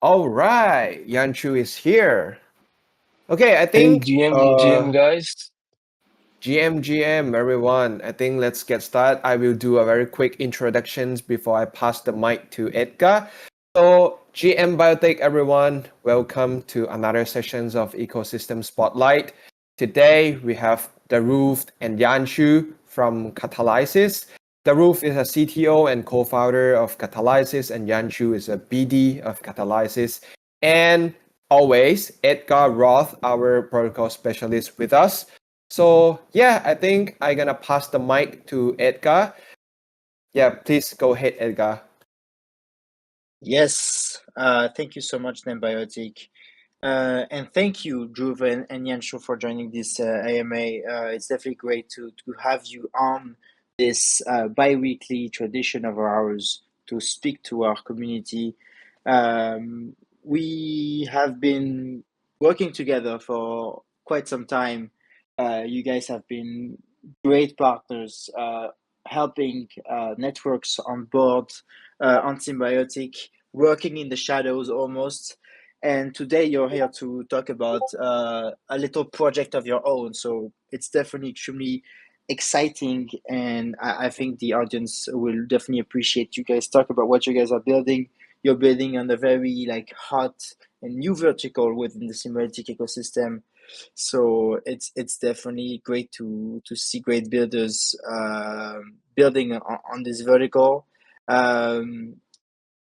All right, Yanshu is here. Okay, I Hey, think GM, hey, GM, guys. GM everyone. I think let's get started. I will do a very quick introductions before I pass the mic to Edgar. So GM Biotech everyone, welcome to another sessions of Ecosystem Spotlight. Today we have Daruf and Yanshu from Catalysis. Daruf is a CTO and co-founder of Catalysis, and Yanshu is a BD of Catalysis. And always, Edgar Roth, our protocol specialist, with us. So yeah, I think I'm gonna pass the mic to Edgar. Yeah, please go ahead, Edgar. Yes, thank you so much, Nembiotic. And thank you, Dhruv and Yanshu, for joining this AMA. It's definitely great to have you on this bi-weekly tradition of ours to speak to our community. We have been working together for quite some time. You guys have been great partners, helping networks on board on Symbiotic, working in the shadows almost. And today you're here to talk about a little project of your own. So it's definitely extremely exciting, and I think the audience will definitely appreciate you guys talk about what you guys are building. You're building on a very like hot and new vertical within the symbiotic ecosystem. So it's definitely great to see great builders building on this vertical. Um,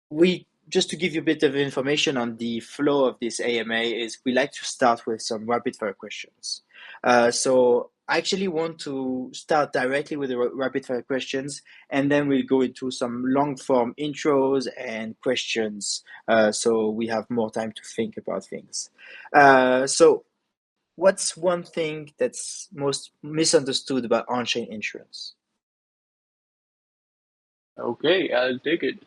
we just to give you a bit of information on the flow of this AMA is we like to start with some rapid fire questions. So I actually want to start directly with the rapid fire questions, and then we'll go into some long form intros and questions, so we have more time to think about things. So what's one thing that's most misunderstood about on-chain insurance? Okay, I'll take it.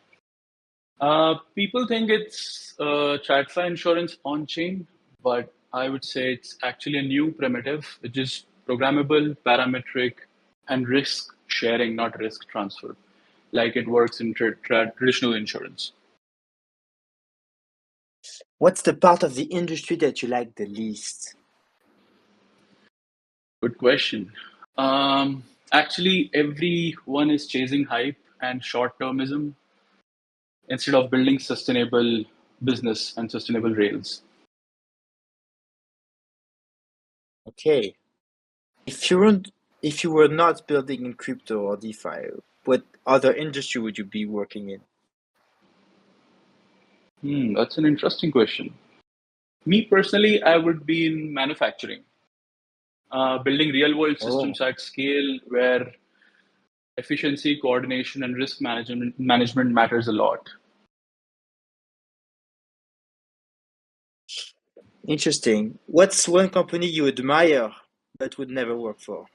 People think it's TradFi insurance on chain, but I would say it's actually a new primitive, which is programmable, parametric, and risk sharing, not risk transfer, like it works in traditional insurance. What's the part of the industry that you like the least? Good question. Actually, everyone is chasing hype and short termism instead of building sustainable business and sustainable rails. Okay. If you weren't, if you were not building in crypto or DeFi, what other industry would you be working in? That's an interesting question. Me personally, I would be in manufacturing, building real world Oh, systems at scale where efficiency, coordination, and risk management matters a lot. interesting. What's one company you admire but would never work for?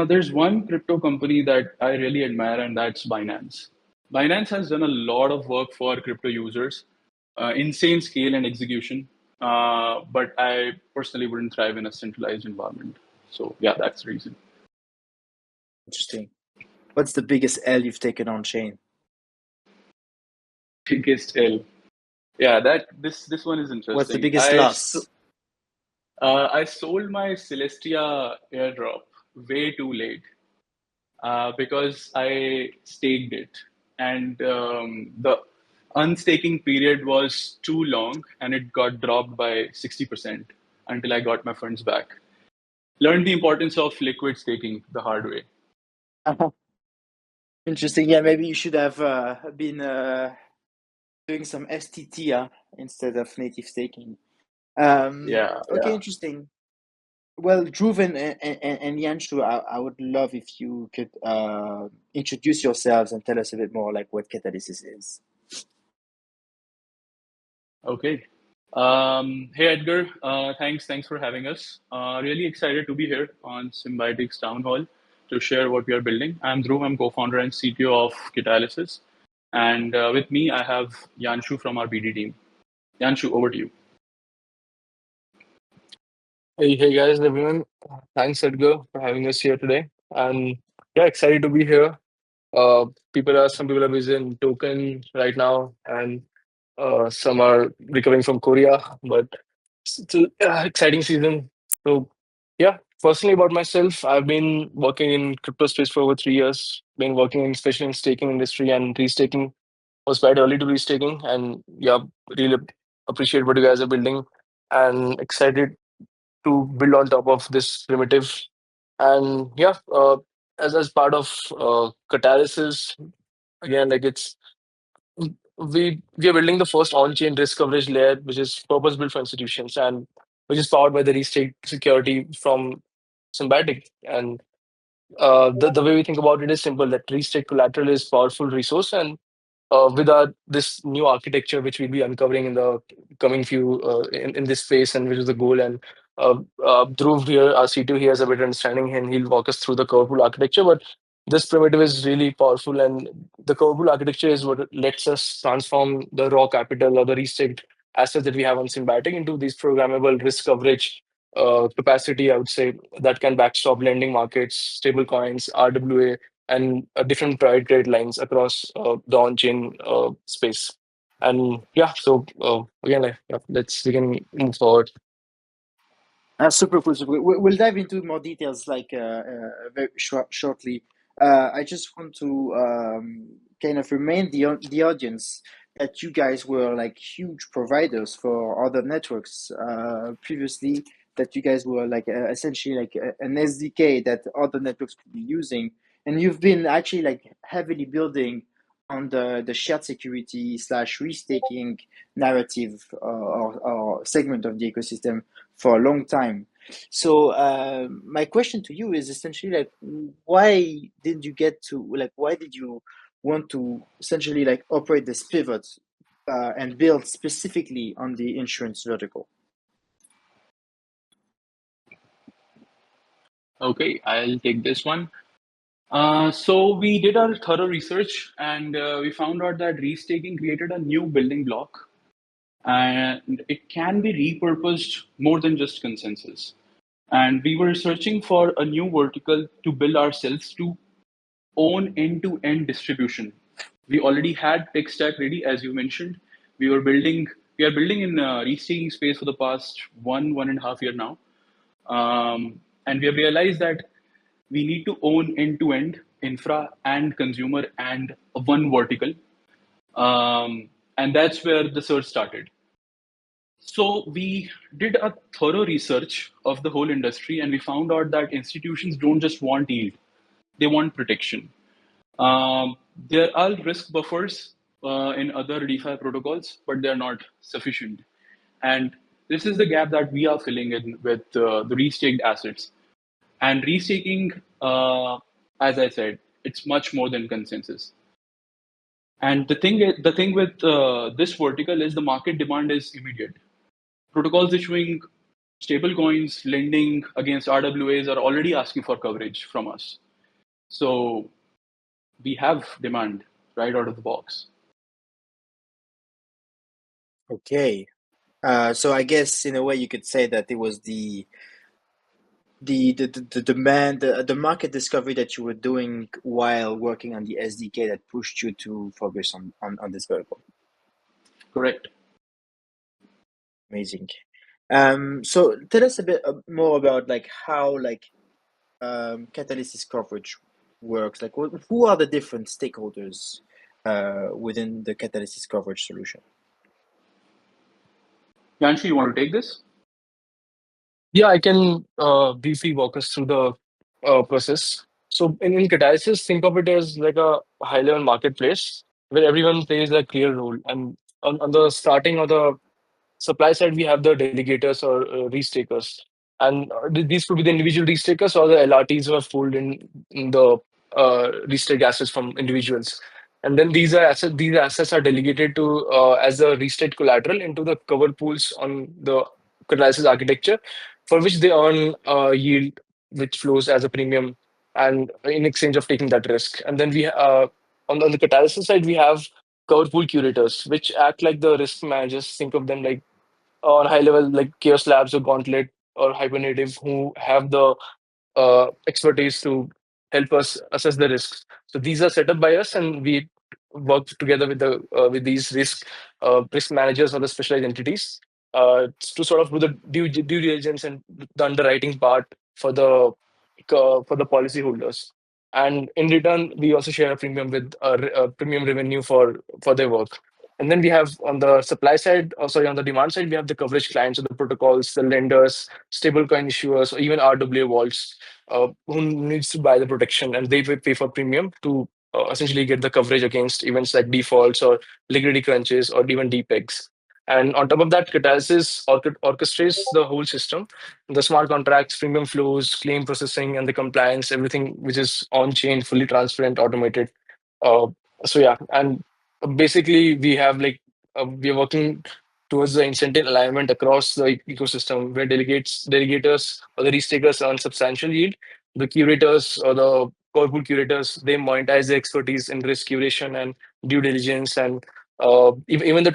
There's one crypto company that I really admire, and that's Binance. Binance has done a lot of work for crypto users, insane scale and execution. But I personally wouldn't thrive in a centralized environment. So, yeah, that's the reason. Interesting. What's the biggest L you've taken on chain? Biggest L. Yeah, this one is What's the interesting. biggest loss? I sold my Celestia airdrop way too late because I staked it, and the unstaking period was too long, and it got dropped by 60% until I got my funds back. Learned the importance of liquid staking the hard way. Interesting. Yeah, maybe you should have been doing some STT instead of native staking. Yeah, Okay, yeah. interesting. Well, Dhruv and Yanshu, I would love if you could introduce yourselves and tell us a bit more like what Catalysis is. Okay. Hey Edgar, thanks for having us. Really excited to be here on Symbiotics Town Hall to share what we are building. I'm Dhruv, I'm co-founder and CTO of Catalysis, and with me I have Yanshu from our BD team. Yanshu, over to you. Hey guys, everyone. Thanks, Edgar, for having us here today. And yeah, excited to be here. Some people are busy in token right now, and some are recovering from Korea. But it's an exciting season. So yeah, personally about myself, I've been working in crypto space for over 3 years. Been working in especially in staking industry, and restaking was quite early to restaking. And yeah, really appreciate what you guys are building, and excited to build on top of this primitive. And yeah, as part of Catalysis, again, like it's we are building the first on-chain risk coverage layer, which is purpose built for institutions, and which is powered by the restake security from Symbiotix. And the way we think about it is simple: that restake collateral is powerful resource, and with our this new architecture, which we'll be uncovering in the coming few in this space, and which is the goal. And Dhruv here, our C2, he has a better understanding, and he'll walk us through the curveball architecture. But this primitive is really powerful, and the curveball architecture is what lets us transform the raw capital or the restaked assets that we have on Symbiotic into these programmable risk coverage capacity, I would say, that can backstop lending markets, stable coins, RWA, and different private credit lines across the on-chain space. And yeah, so again, yeah, we can move forward. Super cool. Super cool. We'll dive into more details like very shortly. I just want to kind of remind the audience that you guys were like huge providers for other networks previously. That you guys were like essentially like an SDK that other networks could be using, and you've been actually like heavily building on the shared security slash restaking narrative or segment of the ecosystem for a long time. So my question to you is essentially like, why did you want to essentially like operate this pivot and build specifically on the insurance vertical? Okay, I'll take this one. So we did our thorough research, and we found out that restaking created a new building block, and it can be repurposed more than just consensus. And we were searching for a new vertical to build ourselves to own end-to-end distribution. We already had tech stack ready, as you mentioned. We were building, we are building in restaking space for the past 1.5 year now, and we have realized that we need to own end-to-end infra and consumer and one vertical, and that's where the search started. So we did a thorough research of the whole industry, and we found out that institutions don't just want yield; they want protection. Um, there are risk buffers in other DeFi protocols, but they're not sufficient. And this is the gap that we are filling in with the restaked assets. And restaking, as I said, it's much more than consensus. And the thing with this vertical is the market demand is immediate. Protocols issuing stable coins, lending against RWAs are already asking for coverage from us. So we have demand right out of the box. Okay. So I guess in a way you could say that it was the demand, the market discovery that you were doing while working on the SDK that pushed you to focus on this vertical. Correct. Amazing. So tell us a bit more about like how like Catalysis coverage works. Like who are the different stakeholders within the Catalysis coverage solution? Yanshi, you want to take this? Yeah, I can briefly walk us through the process. So in Catalysis, think of it as like a high-level marketplace where everyone plays a clear role. And on the starting or the supply side, we have the delegators or restakers. And these could be the individual restakers or the LRTs who have pulled in the restake assets from individuals. And then these assets are delegated to as a restake collateral into the cover pools on the Catalysis architecture, for which they earn yield, which flows as a premium, and in exchange of taking that risk. And then on the Catalysis side, we have cover pool curators, which act like the risk managers. Think of them like on high level like Chaos Labs or Gauntlet or Hypernative, who have the expertise to help us assess the risks. So these are set up by us, and we work together with with these risk managers or the specialized entities to sort of do the due diligence and the underwriting part for the policyholders. And in return, we also share a premium with a premium revenue for their work. And then we have on the supply side, or sorry, on the demand side, we have the coverage clients, so the protocols, the lenders, stablecoin issuers, or even RWA vaults, who needs to buy the protection, and they pay for premium to essentially get the coverage against events like defaults or liquidity crunches or even depegs. And on top of that, Catalysis orchestrates the whole system, the smart contracts, premium flows, claim processing, and the compliance, everything which is on chain, fully transparent, automated. Uh, so yeah, and basically we have we are working towards the incentive alignment across the ecosystem, where delegators or the risk takers earn substantial yield. The curators or the core pool curators, they monetize their expertise in risk curation and due diligence, and even the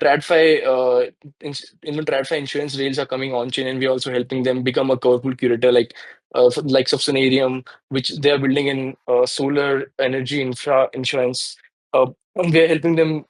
even TradFi insurance rails are coming on chain, and we're also helping them become a core pool curator, like Subsonarium, which they are building in solar energy infra insurance. And we're helping them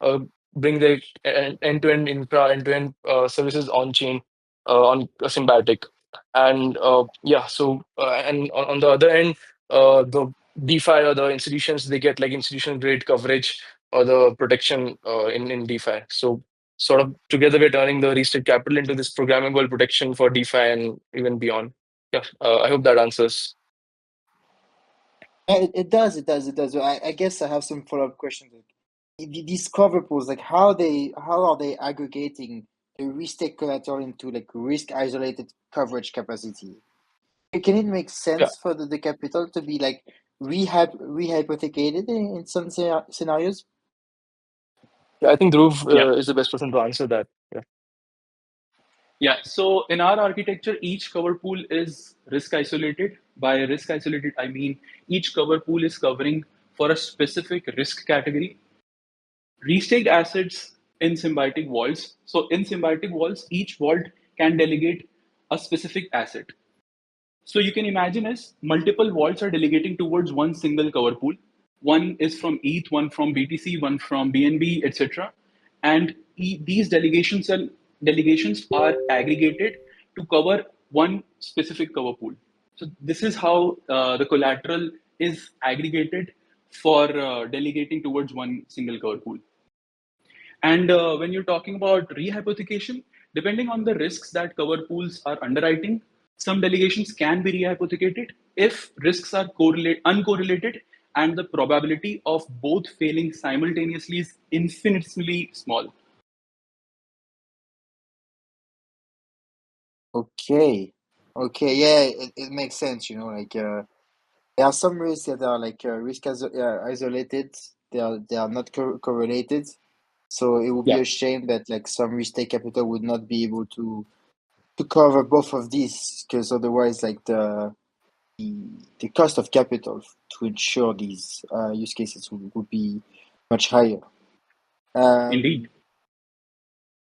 bring the end-to-end infra, end-to-end services on chain on Symbiotic. And yeah, so and on the other end, the DeFi or the institutions, they get like institutional grade coverage or the protection in DeFi. So sort of together we're turning the restricted capital into this programmable protection for DeFi and even beyond. Yeah, I hope that answers. Yeah, it does, it does. I guess I have some follow-up questions. Like, these cover pools, like how are they aggregating the risk collateral into like risk isolated coverage capacity? Can it make Yeah, sense for the capital to be like rehypothecated in some scenarios? yeah, I think Dhruv Yeah. is the best person to answer that. Yeah. Yeah. So in our architecture, each cover pool is risk isolated. By risk isolated, I mean each cover pool is covering for a specific risk category. Restaked assets in symbiotic vaults. So in symbiotic vaults, each vault can delegate a specific asset. So you can imagine as multiple vaults are delegating towards one single cover pool. One is from ETH, one from BTC, one from BNB, etc. And these delegations are aggregated to cover one specific cover pool. So this is how the collateral is aggregated for delegating towards one single cover pool. And when you're talking about rehypothecation, depending on the risks that cover pools are underwriting, some delegations can be rehypothecated if risks are uncorrelated and the probability of both failing simultaneously is infinitesimally small. Okay. Okay, yeah, it makes sense, like there are some risks that are like isolated. They are not correlated. So it would be Yeah, a shame that like some risk take capital would not be able to cover both of these, because otherwise like the, the cost of capital to ensure these use cases would be much higher. indeed. Um,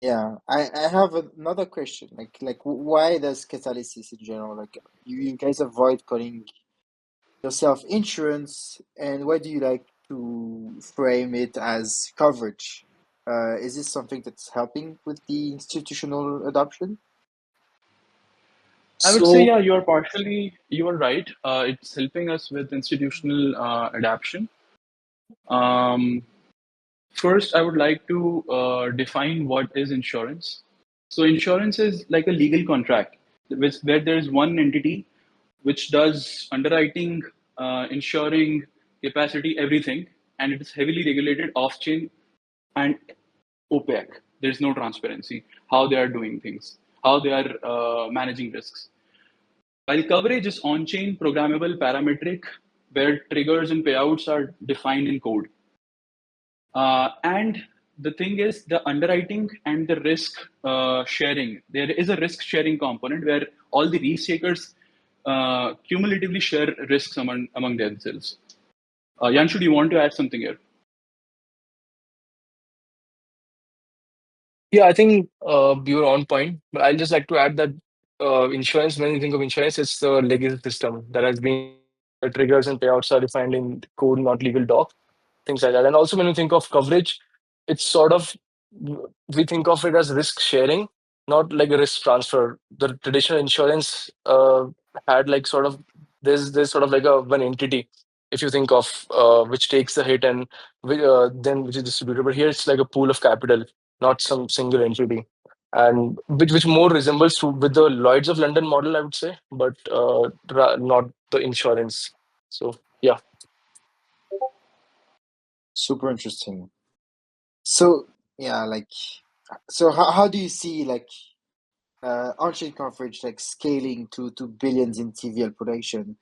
yeah, I have another question. Why does Catalysis in general, like you guys avoid calling yourself insurance, and why do you like to frame it as coverage? Is this something that's helping with the institutional adoption? I would say, So yeah, you are right. It's helping us with institutional adaption. Um, First, I would like to define what is insurance. So, insurance is like a legal contract where there is one entity which does underwriting, insuring, capacity, everything, and it is heavily regulated off chain and opaque. There's no transparency how they are doing things, how they are managing risks. While coverage is on chain, programmable, parametric, where triggers and payouts are defined in code. And the thing is, the underwriting and the risk sharing. There is a risk sharing component where all the risk takers cumulatively share risks among themselves. Yanshu, do you want to add something here? yeah, I think you're on point. But I'll just like to add that insurance, when you think of insurance, it's the legacy system that has been The triggers and payouts are defined in code, not legal doc, things like that. And also, when you think of coverage, it's sort of, we think of it as risk sharing, not like a risk transfer. The traditional insurance had like sort of, there's sort of like a one entity, if you think of, which takes the hit and then which is distributed. But here it's like a pool of capital, not some single entity, and which more resembles to with the Lloyd's of London model, I would say, but not the insurance. So yeah. Super interesting. So yeah, like, so how do you see like on-chain coverage like scaling to billions in TVL production?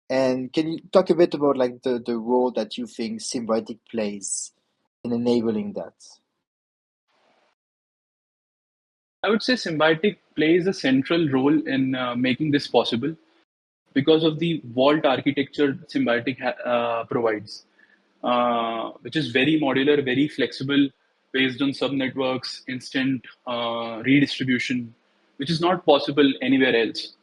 And can you talk a bit about like the role that you think Symbiotic plays in enabling that? I would say Symbiotix plays a central role in making this possible because of the vault architecture Symbiotix provides, which is very modular, very flexible, based on subnetworks, instant redistribution, which is not possible anywhere else.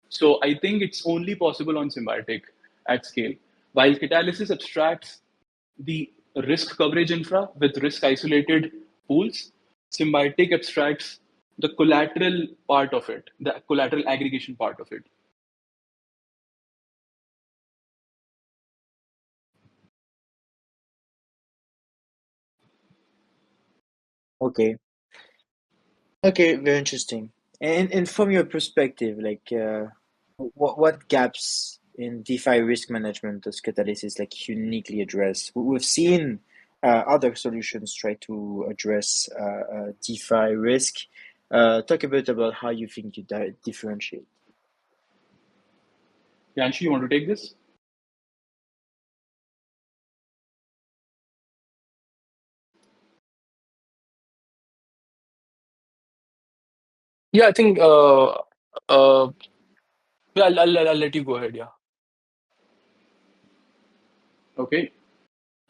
So I think it's only possible on Symbiotix at scale. While Catalysis abstracts the risk coverage infra with risk isolated pools, Symbiotix abstracts the collateral part of it, the collateral aggregation part of it. Okay. Okay, very interesting. And from your perspective, like what gaps in DeFi risk management does Catalysis like uniquely address? We've seen other solutions try to address DeFi risk. Talk a bit about how you think you differentiate. Yanshi, you want to take this? Yeah, I think yeah, I'll let you go ahead. Yeah. Okay.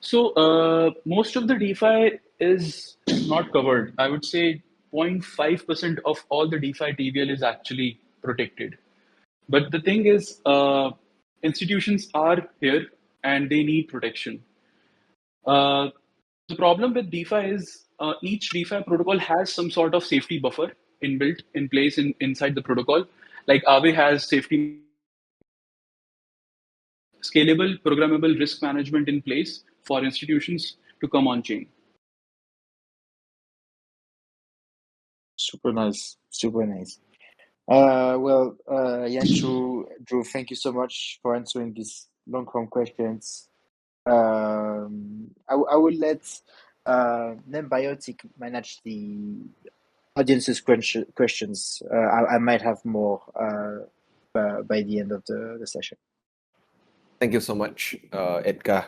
So most of the DeFi is not covered. I would say 0.5% of all the DeFi TVL is actually protected. But the thing is, institutions are here and they need protection. Uh, the problem with DeFi is each DeFi protocol has some sort of safety buffer inbuilt in place inside the protocol. Like Aave has safety, scalable, programmable risk management in place for institutions to come on chain. Super nice, super nice. Yanshu, Drew, thank you so much for answering these long form questions. I will let Nembiotic manage the audience's questions. I might have more by the end of the session. Thank you so much, Edgar.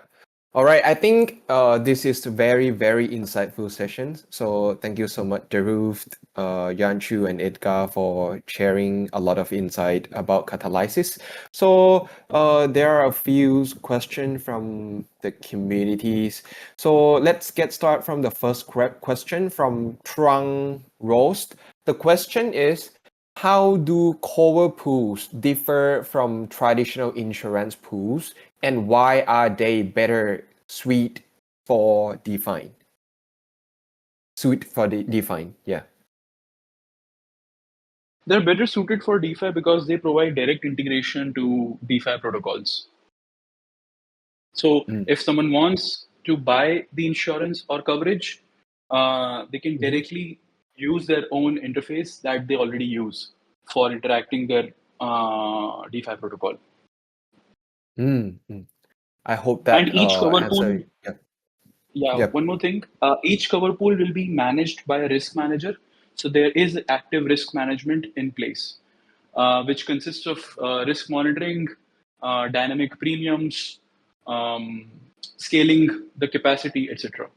All right, I think this is a very, very insightful session. So thank you so much, Daruf, Yanchu, and Edgar for sharing a lot of insight about Catalysis. So there are a few questions from the communities. So let's get started from the first question from Trung Roast. The question is, how do cover pools differ from traditional insurance pools, and why are they better suited for DeFi? Yeah. They're better suited for DeFi because they provide direct integration to DeFi protocols. So if someone wants to buy the insurance or coverage, they can directly use their own interface that they already use for interacting their DeFi protocol. I hope And that each cover pool, answer. Yeah. yeah, Yep. one more thing. Each cover pool will be managed by a risk manager. So there is active risk management in place, which consists of risk monitoring, dynamic premiums, scaling the capacity, etc.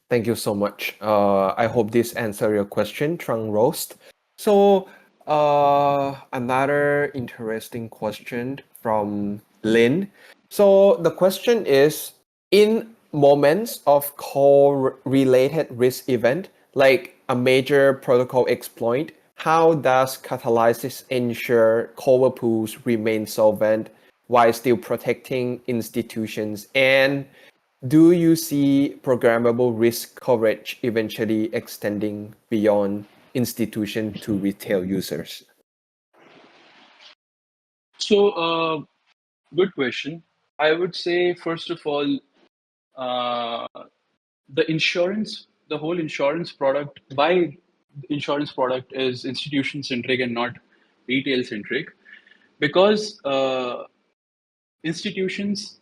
Thank you so much. I hope this answer your question, Trung Roast. So another interesting question from Lynn. So the question is, in moments of correlated risk event, like a major protocol exploit, how does Catalysis ensure cover pools remain solvent while still protecting institutions? And do you see programmable risk coverage eventually extending beyond institution to retail users? So, good question. I would say, first of all, uh, the whole insurance product, why insurance product is institution centric and not retail centric, because institutions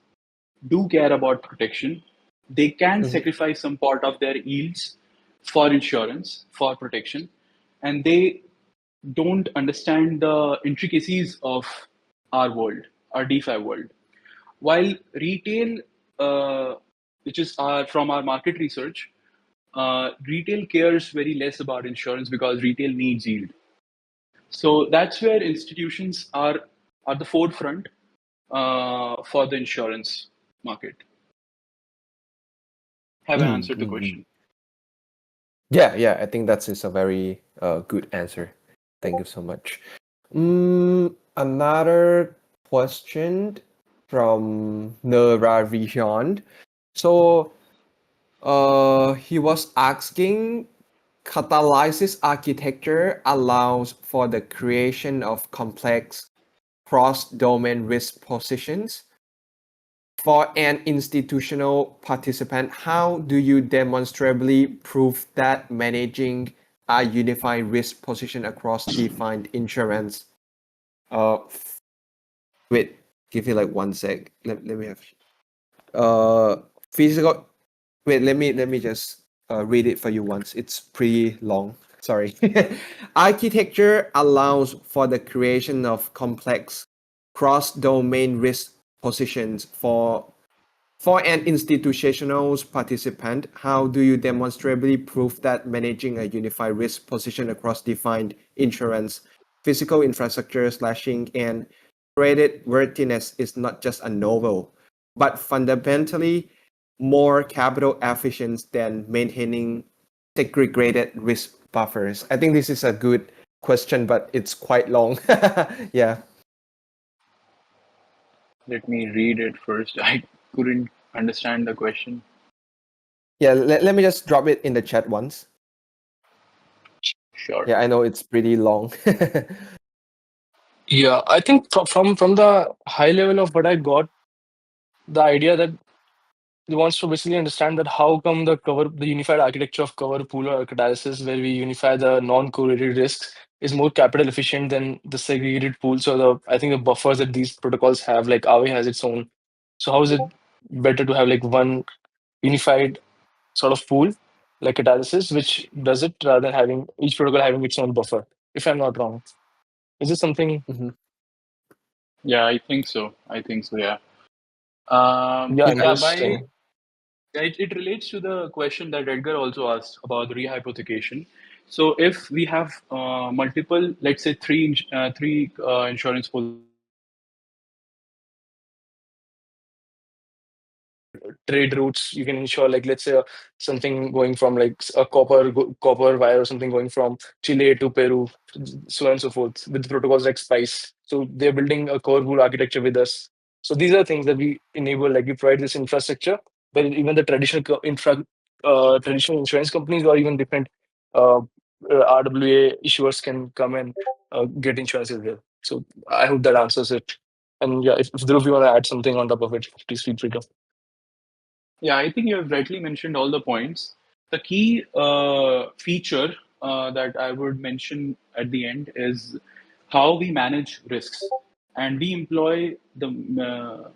do care about protection. They can Mhm. sacrifice some part of their yields for insurance, for protection, and they don't understand the intricacies of our world, our DeFi world. While retail, which is from our market research, retail cares very less about insurance because retail needs yield. So that's where institutions are at the forefront for the insurance market. Have I Mm, answered the mm, mm. question? Yeah, I think that is a very good answer. Thank you so much. Another question from Naravihan. So he was asking, Catalysis architecture allows for the creation of complex cross-domain risk positions. For an institutional participant, how do you demonstrably prove that managing a unified risk position across defined insurance? Wait, give me like 1 sec. Let me have physical. Wait, let me just read it for you once. It's pretty long. Sorry. Architecture allows for the creation of complex cross-domain risk positions for an institutional participant. How do you demonstrably prove that managing a unified risk position across defined insurance, physical infrastructure slashing, and credit worthiness is not just a novel, but fundamentally more capital efficient than maintaining segregated risk buffers? I think this is a good question, but it's quite long. Yeah. Let me read it first. I couldn't understand the question. Yeah, let me just drop it in the chat once. Sure. Yeah, I know it's pretty long. Yeah, I think from the high level of what I got, the idea that he wants to basically understand that how come the unified architecture of cover pool or catalysis, where we unify the non-correlated risks, is more capital efficient than the segregated pools or the I think the buffers that these protocols have, like Aave has its own. So how is it better to have like one unified sort of pool like catalysis, which does it rather than having each protocol having its own buffer? If I'm not wrong, is this something? Mhm. Yeah, I think so. I think so. Yeah. Yeah, Yeah. By interesting. it relates to the question that Edgar also asked about the rehypothecation. So if we have multiple, let's say three insurance policies Trade routes you can ensure, like let's say something going from like a copper wire or something going from Chile to Peru, so on and so forth, with protocols like Spice. So they're building a core pool architecture with us. So these are things that we enable, like we provide this infrastructure, but even the traditional insurance companies or even different RWA issuers can come and get insurance as well. So I hope that answers it. And yeah, if Dhruv, you want to add something on top of it, please feel free to. Yeah, I think you have rightly mentioned all the points. The key feature that I would mention at the end is how we manage risks. And we employ the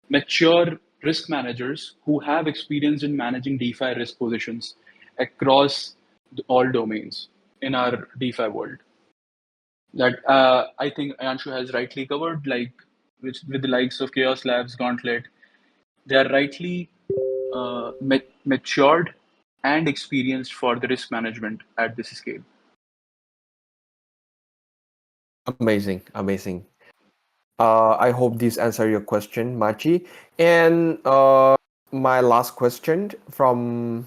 mature risk managers who have experience in managing DeFi risk positions across all domains in our DeFi world. That I think Anshu has rightly covered, like with the likes of Chaos Labs, Gauntlet. They are rightly matured and experienced for the risk management at this scale. Amazing, amazing. I hope this answer your question, Machi. And my last question from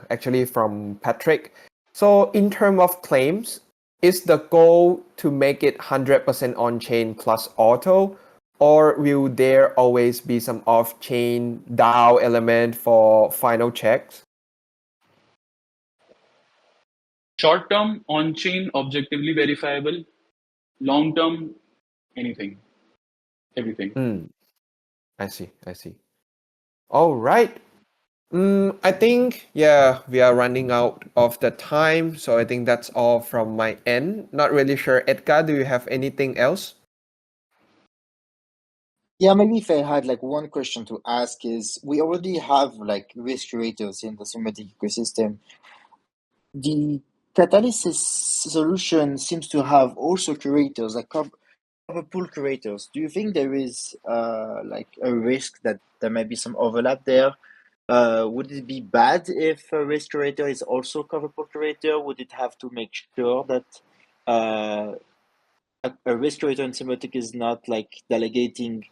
actually from Patrick. So in terms of claims, is the goal to make it 100% on-chain plus auto, or will there always be some off-chain DAO element for final checks? Short term, on chain, objectively verifiable. Long term, anything, everything. I see. I see. All right. I think, yeah, we are running out of the time. So I think that's all from my end. Not really sure. Edgar, do you have anything else? Yeah, maybe if I had like one question to ask is we already have like risk curators in the Symbiotix ecosystem. The Catalysis solution seems to have also curators, like cover pool curators. Do you think there is like a risk that there might be some overlap there? Would it be bad if a risk curator is also cover pool curator? Would it have to make sure that uh, a risk curator in Symbiotix is not like delegating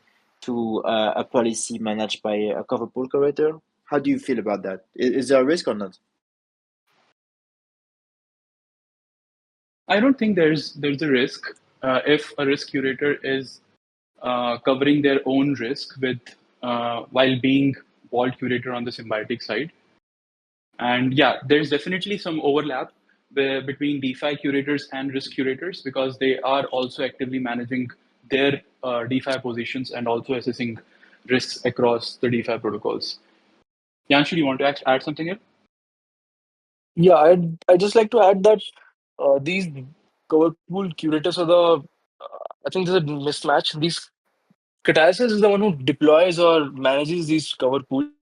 to a policy managed by a cover pool curator? How do you feel about that? Is there a risk or not? I don't think there's a risk if a risk curator is covering their own risk with while being vault curator on the Symbiotic side. And yeah, there's definitely some overlap between DeFi curators and risk curators because they are also actively managing their DeFi positions and also assessing risks across the DeFi protocols. Yanshu, do you want to add something here? Yeah, I just like to add that these cover pool curators are I think there's a mismatch. These Catalysis is the one who deploys or manages these cover pools.